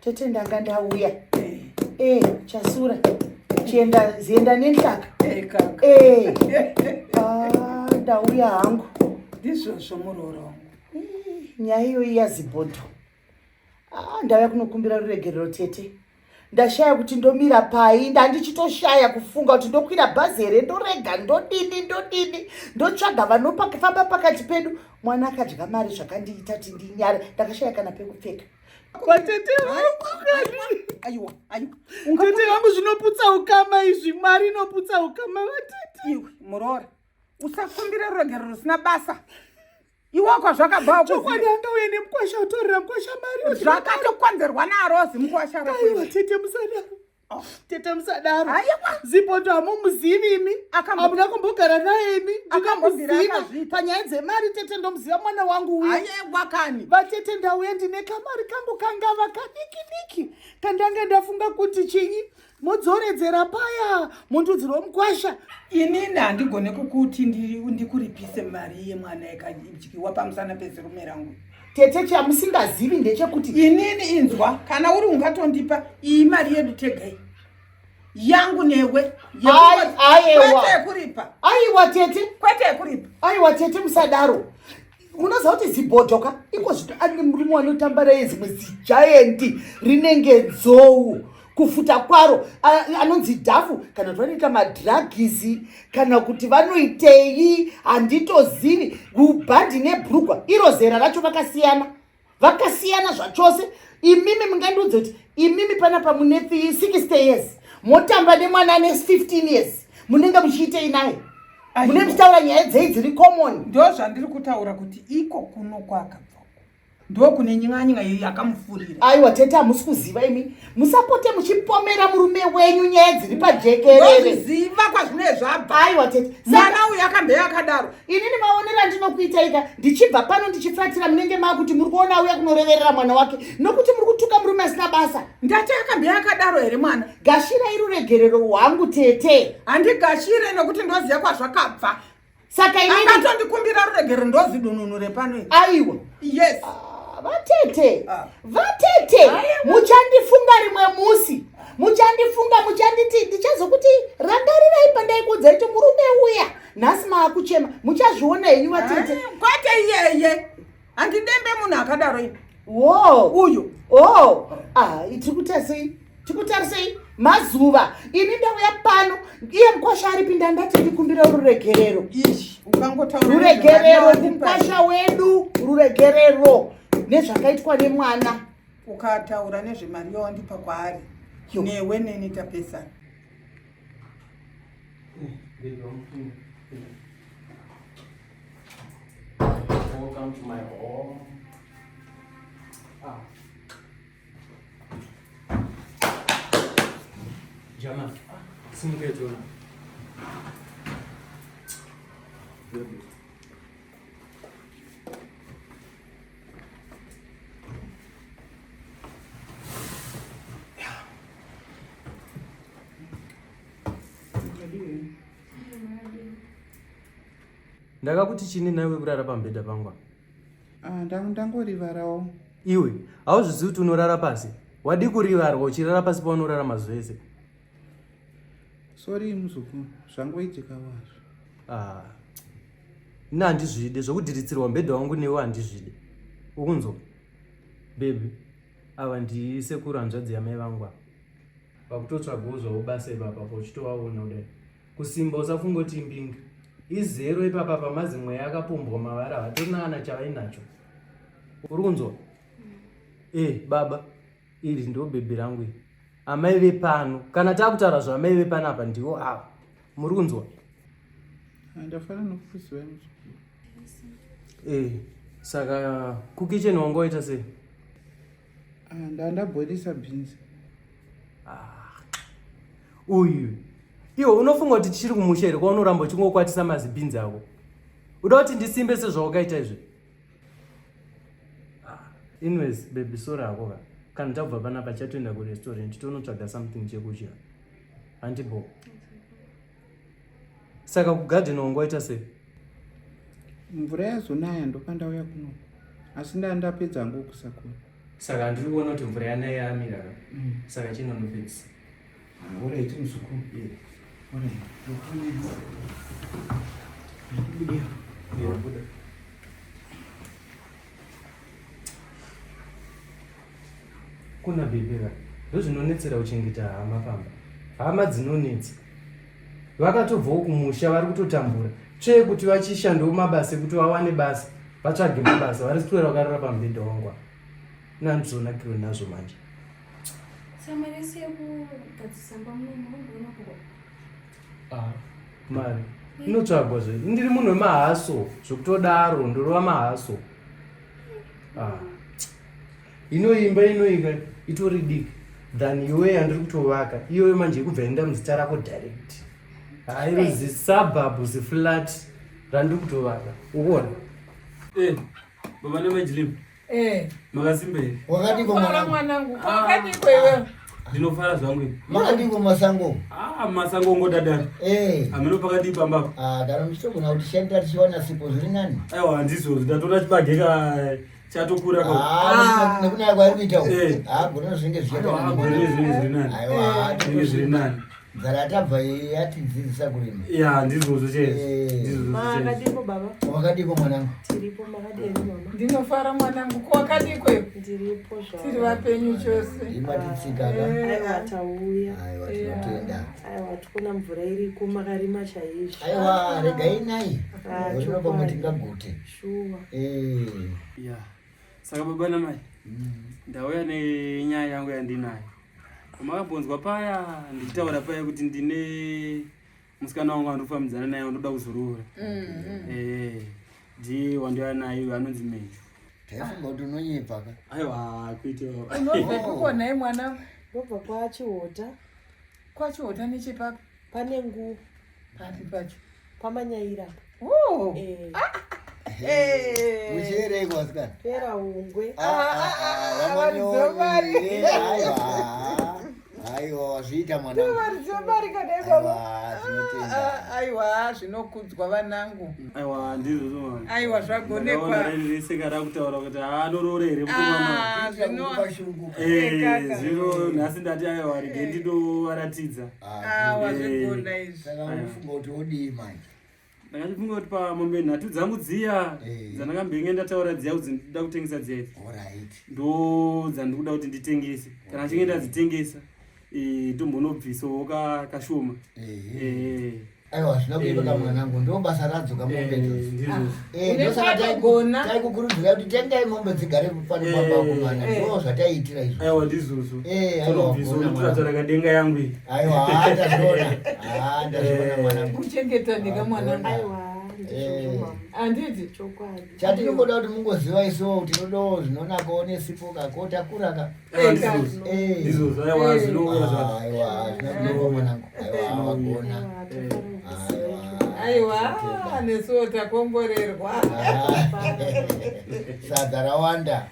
Tete ndanga ndauya. Chasura. Zienda nenhlaka. Kaka. Ndauya hangu. Ndizvo muroro. Nyaya iyoyi yazibhodho. Ndauya kunokumbira ruregerero tete. Ndashaya kuti ndomira pai, ndandichitoshaya kufunga kuti ndokwira bhazi here ndorega ndodini ndotsvaga vanofamba pakati pedu. Mwana akadya mari zvakandiita kuti ndinyare, ndakashaya kana pekupfeka. Tete vangu zvinoputsa ukama izvi, mari inoputsa ukama vatete. Iwe murora, usakumbira ruregerero rusina basa. Iwako zvakabva chokwadi angauye nemukwasha utorera mukwasha mari zvakatokonzerwa naro zimukwasha aiwa tete musadaro. Tete musadaro. Zibhodho hamumuzivi imi. Hamuna kumbogara naye imi. Ndinomuziva panyaya dzemari tete ndomuziva mwana wangu uyu. Wakani. Vatete ndauya ndine kamari kangu kangava kadiki kandanga ndafunga kuti chinyi mudzoredzera paya mundudziro womukwasha. Inini handigone kukuti ndikuripise mari yemwana yakadyiwa pamusana pezirume rangu. Tete chamusingazivi ndechekuti inini inzwa, kana uri ungatondipa iyi mari yedu tegai yangu newe kwete yekuripa. Aiwa tete, kwete yekuripa. Aiwa tete musadaro. Munoziva kuti zibhodhoka iko zvito ane murume wanotambara yezimwe zijayendi rinenge nzou. Kufuta kwaro anonzi dhafu kana kuti vanoita madhiragizi kana kuti vanoitei handitozivi. Rubhadhi nebhurugwa iro zera racho vakasiyana zvachose. Imimi mungandiudza kuti imimi panapa mune 60 years motamba nemwana ane 15 years munenge muchiitei naye, mune muchitaura nyaya dzei dziri common. Ndo zvandiri kutaura kuti iko kuno kwakabva ndo kune nying'anyinga yakamufurira. Aiwa tete hamusi kuziva imi, musapote muchipomera murume wenyu nyaya dziri pajekerere. Ndoziva kwazvine zvabva. Aiwa tete, mwana uyu akambe yakadaro. Inini maonera ndinokuitaika ndichibva pano ndichifuratira munenge makuti muri kuona auya kunoreverera mwana wake nokuti muri kutuka murume asina basa. Ndati akambe yakadaro here mwana. Gashirai ruregerero hwangu tete. Handigashire nokuti ndoziva kwazvakabva. Saka inini akatondikumbira ruregerero ndozidununure pano. Aiwa. Yes. Vatete, muchandifunga rimwe musi. Muchanditi ndichazokuti rangarirai pandaikuudza kuti murume uya nhasi maakuchema. Muchazviona henyu vatete. Kwete iyeye. Handidembe munhu akadaro ini. Uyu. Tikutarisei mazuva. Ini ndauya pano iye mukwasha aripinda ndati ndikumbira ruregerero. Ruregerero mukwasha wedu. Ruregerero nezvakaitwa nemwana. Ukataura nezvemari yawandipa kwaari newe neni tapesana. Welcome to my home. Jama, simuketona. Ndakakuti chini nawe kurara pambedha pangwa. Ndangorivarawo. Iwe, hauzvizivi kuti unorara pasi. Wadi kurivarwa uchirara pasi paunorara mazuva ese. Sorry muzukuru, zvangoitika wazvo. Ina handizvide zvokudhiritsirwa mbedha wangu newe handizvide. Ukunzwa? Baby, ava ndisekuru hanzvadzi yamai vangu ava. Pakutotsvagawo zvavo basa ipapa uchitovaona kudai. Kusimba usafungoti imbingi. Izero ipapa pamazi mweya akapombwa mavara hatorina kana chavainacho. Uri kunzwa? Baba, iri ndo bhebhi rangu iri. Amai vepano, kana takutaura zvamai vepano apa ndiwo ava. Muri kunzwa? Ndafanira nokuziva muzukuru. Saka kukicheni wanga waita sei? Ndabhodisa bhinzi. Uyu. Iwo unofunga kuti tichiri kumusha here kwaunoramba uchingokwatisa mazibhinzi ako. Uda kuti ndisimbe sezvawakaita izvi. Anyways, baby, sorry ako ka. Kana tabva panapa chatoenda kurestaurant tonotsvaga something chekudya. Handibo. Saka kugarden wanga waita sei? Mvura yazonaya ndopandauya kuno. Asi ndandapedza ngokusakura. Saka ndiri kuona kuti mvura yanai yamira. Saka chinonopedzisa. Ora iti musuku. Ora. Buda. Kuna bebera. Ndozvinonetsera kuchengeta hama pamba. Hama dzinonetsa. Vakatobvawo kumusha vari kutotambura. Tsve kuti vachishandawo mabasa ekuti vawane basa. Vatsvage mabasa vari kutorera vakarara pamubhedha wangu. Nandizonakirwe nazvo manje. Samarese kugadzisamba munombona kuba. Mari. Inotsvagwa zve. Ndiri munhu wemahaso. Zvokutodaro ndorova mahaso. Inoimba inoika itori diki. Than iwe yandiri kutovaka. Iwe manje kubva enda muzita rako direct. Hairo zisuburb ziflat randiri kutovaka. Uona? Baba nemajilimu. Makasimberi. Wakadiko mwanangu. Wakadiko iwe. Ndinofara zvangu. Makadiko masango. Masango ngodadara. Ameno pakati pamba. Kana mchitogona kuti shanda tichiwana sipo zviri nani? Aiwa handizo ndatora chibageka chatokura ka. Nekuna kwari kuita. Gona zvinge zvichita. Gona zviri nani. Aiwa, zviri nani. Zara tabva yatidzidzisa kurima. Ya, ndizvo che. Makadiko baba. Wakadiko mwanangu. Tiripo makadiko mama. Ndinofara mwanangu. Kwakadiko iwe. Ndiripo zvawo. Tiri vapenyu chose. Imatitsikaka. Aiwa tauya. Aiwa tinotenda. Aiwa tikuna mvura iriko makarima chaizvo. Aiwa regai nai. Unopa mutingagute. Shuwa. Ya. Saka baba namai. Ndauya nenyaya yangu yandinayo. Makabonzwa paya ndichitaura paya kuti ndine musikana wangu andofambidzana naye ndoda kuzorora. Ndiye wandoya naye anonzi Mei. Taifunga kuti unonyepa ka. Aiwa kuitewo. Unobva kukona naye mwana. Ndobva kwachiota. Kwachiota nechepaka. Pane nguo. Papi pacho. Pamanyaira. Muchere kwasikana. Pera ungwe. Wamanyori. Aiwa zviita mwanangu. Varizobari kadai baba. Aiwa zvinokudzwa vanangu. Aiwa ndizvo zvona. Aiwa zvagonekwa. Ndiseka rakutaura kuti anororere mukoma. Zvino. Zvino nhasi ndati aiwa rege ndidovaratidza. Wazvigona izvi. Saka unofunga kuti odii manje. Ndakachifunga kuti pamombe nhatu dzangu dziya dzandakambenge ndataura dziya kuti ndinoda kutengesa dziya idzi. Ndo dzandikuda kuti nditengese. Kana achinge ndadzitengesa tombonobvisawo kashoma. Aiwa zvinokuiva mwanangu ndo basa radzo kamombe. Taikukurudzira kuti tengai mombe dzigare pano pambako mwana. Ndo zvataiitira izvo. Aiwa ndizvozvo. Tobvisawo kuratana kadenga yangu iyi. Aiwa ndazviona. Ndazviona mwanangu. Kuchengeta ndika mwanangu. Aiwa. Anditi chokwadi. Chatinongoda kuti mungoziva iso tinodo zvinonakawo nesipo kakota kuraka. Ndizvozvo aiwa zvinouya zvacho. Aiwa zvinodiwa mwanangu. Aiwa wagona. Aiwa nesuwo takomborerwa. Sadza rawanda.